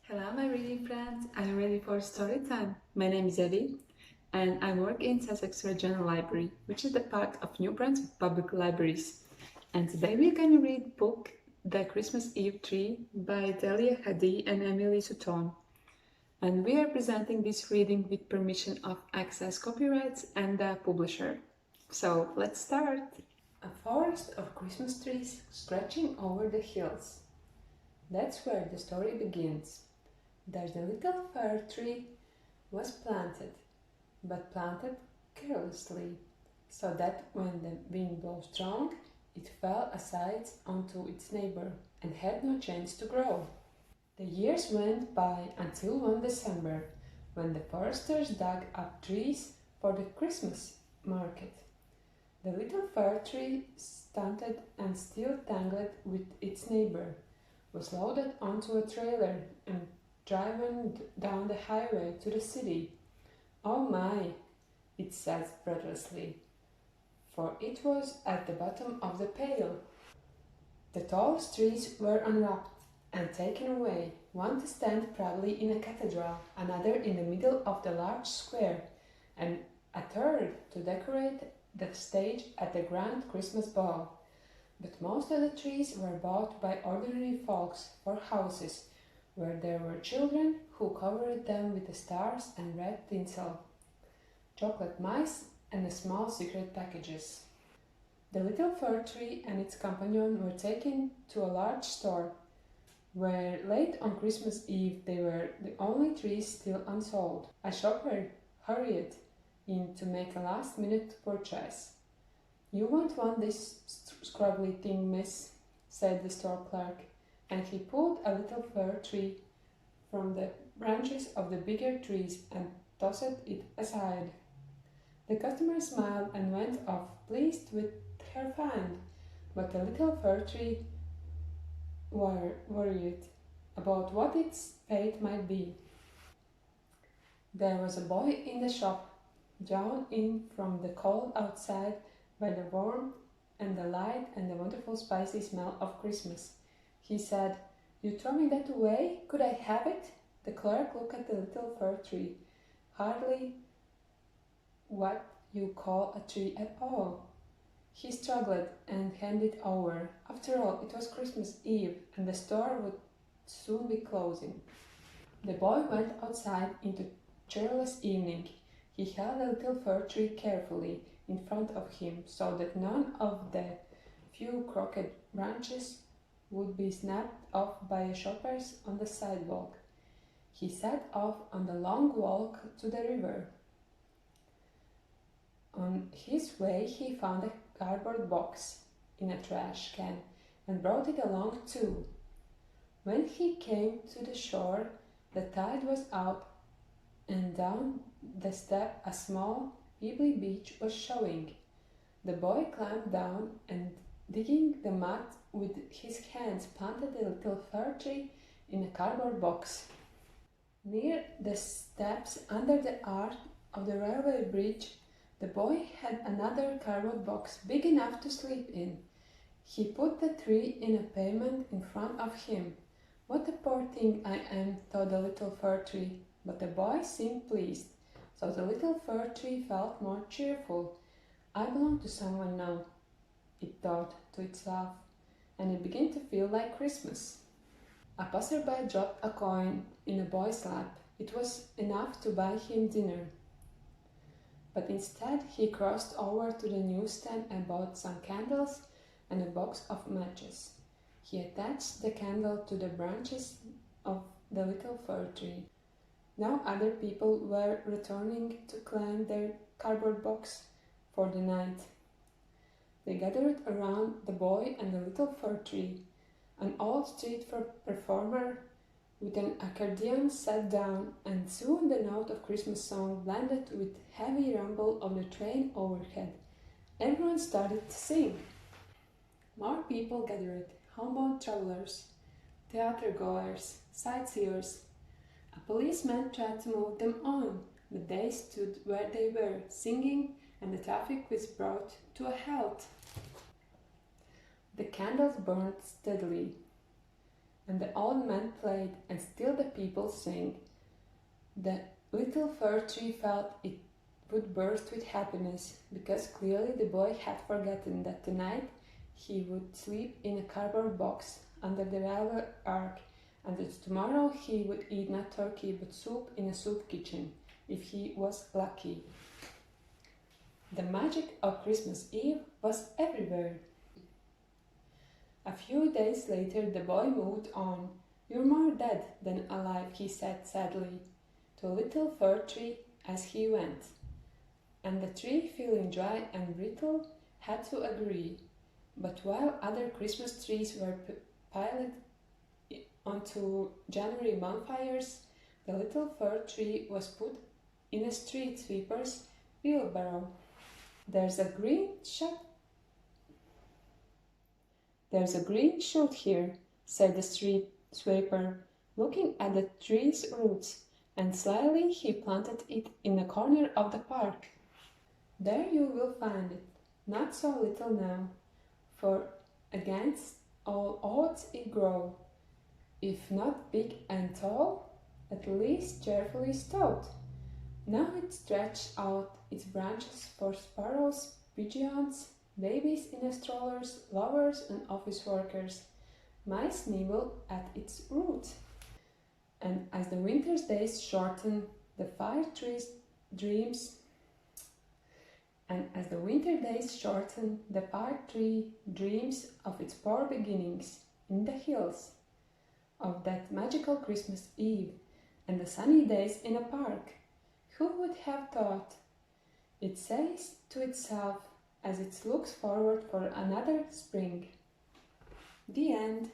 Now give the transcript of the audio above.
Hello, my reading friends. Are you ready for story time? My name is Eddie, and I work in Sussex Regional Library, which is the part of New Brunswick Public Libraries. And today we're going to read book The Christmas Eve Tree by Delia Hadi and Emily Sutton. And we are presenting this reading with permission of Access Copyrights and the publisher. So let's start. A forest of Christmas trees stretching over the hills. That's where the story begins. There's a little fir tree was planted, but planted carelessly, so that when the wind blew strong, it fell aside onto its neighbor and had no chance to grow. The years went by until one December, when the foresters dug up trees for the Christmas market. The little fir tree, stunted and still tangled with its neighbor, was loaded onto a trailer and driven down the highway to the city. "Oh my," it said breathlessly, for it was at the bottom of the pail. The tallest trees were unwrapped and taken away, one to stand proudly in a cathedral, another in the middle of the large square, and a third to decorate the stage at the grand Christmas ball. But most of the trees were bought by ordinary folks for houses, where there were children who covered them with the stars and red tinsel, chocolate mice, and small secret packages. The little fir tree and its companion were taken to a large store, where late on Christmas Eve they were the only trees still unsold. A shopper hurried in to make a last-minute purchase. "You won't want this scraggly thing, miss," said the store clerk, and he pulled a little fir tree from the branches of the bigger trees and tossed it aside. The customer smiled and went off, pleased with her find, but the little fir tree worried about what its fate might be. There was a boy in the shop, drawn in from the cold outside by the warmth and the light and the wonderful spicy smell of Christmas. He said, "You throw me that away? Could I have it?" The clerk looked at the little fir tree. "Hardly what you call a tree at all." He struggled and handed it over. After all, it was Christmas Eve, and the store would soon be closing. The boy went outside into cheerless evening. He held the little fir tree carefully in front of him, so that none of the few crooked branches would be snapped off by shoppers on the sidewalk. He set off on the long walk to the river. On his way he found a cardboard box in a trash can and brought it along too. When he came to the shore, the tide was out, and down the step a small pebbly beach was showing. The boy climbed down and, digging the mud with his hands, planted the little fir tree in a cardboard box. Near the steps under the arch of the railway bridge, the boy had another cardboard box big enough to sleep in. He put the tree in a pavement in front of him. "What a poor thing I am," thought the little fir tree, but the boy seemed pleased, so the little fir tree felt more cheerful. "I belong to someone now," it thought to itself, and it began to feel like Christmas. A passerby dropped a coin in the boy's lap. It was enough to buy him dinner. But instead he crossed over to the newsstand and bought some candles and a box of matches. He attached the candle to the branches of the little fir tree. Now other people were returning to claim their cardboard box for the night. They gathered around the boy and the little fir tree. An old street performer with an accordion sat down, and soon the note of Christmas song blended with heavy rumble of the train overhead. Everyone started to sing. More people gathered, homebound travelers, theater-goers, sightseers. A policeman tried to move them on, but they stood where they were, singing, and the traffic was brought to a halt. The candles burned steadily. and the old man played, and still the people sang. The little fir tree felt it would burst with happiness, because clearly the boy had forgotten that tonight he would sleep in a cardboard box under the railway arch, and that tomorrow he would eat not turkey but soup in a soup kitchen, if he was lucky. The magic of Christmas Eve was everywhere. A few days later the boy moved on. "You're more dead than alive," he said sadly to a little fir tree as he went. And the tree, feeling dry and brittle, had to agree. But while other Christmas trees were piled onto January bonfires, the little fir tree was put in a street sweeper's wheelbarrow. There's a green shoot here," said the street sweeper, looking at the tree's roots, and slyly he planted it in a corner of the park. "There you will find it, not so little now, for against all odds it grow, if not big and tall, at least cheerfully stout. Now it stretched out its branches for sparrows, pigeons, babies in strollers, lovers and office workers. Mice nibble at its root. And as the winter's days shorten, the fire tree's dreams And as the winter days shorten, the fire tree dreams of its poor beginnings in the hills, of that magical Christmas Eve and the sunny days in a park. Who would have thought? It says to itself as it looks forward for another spring. The end.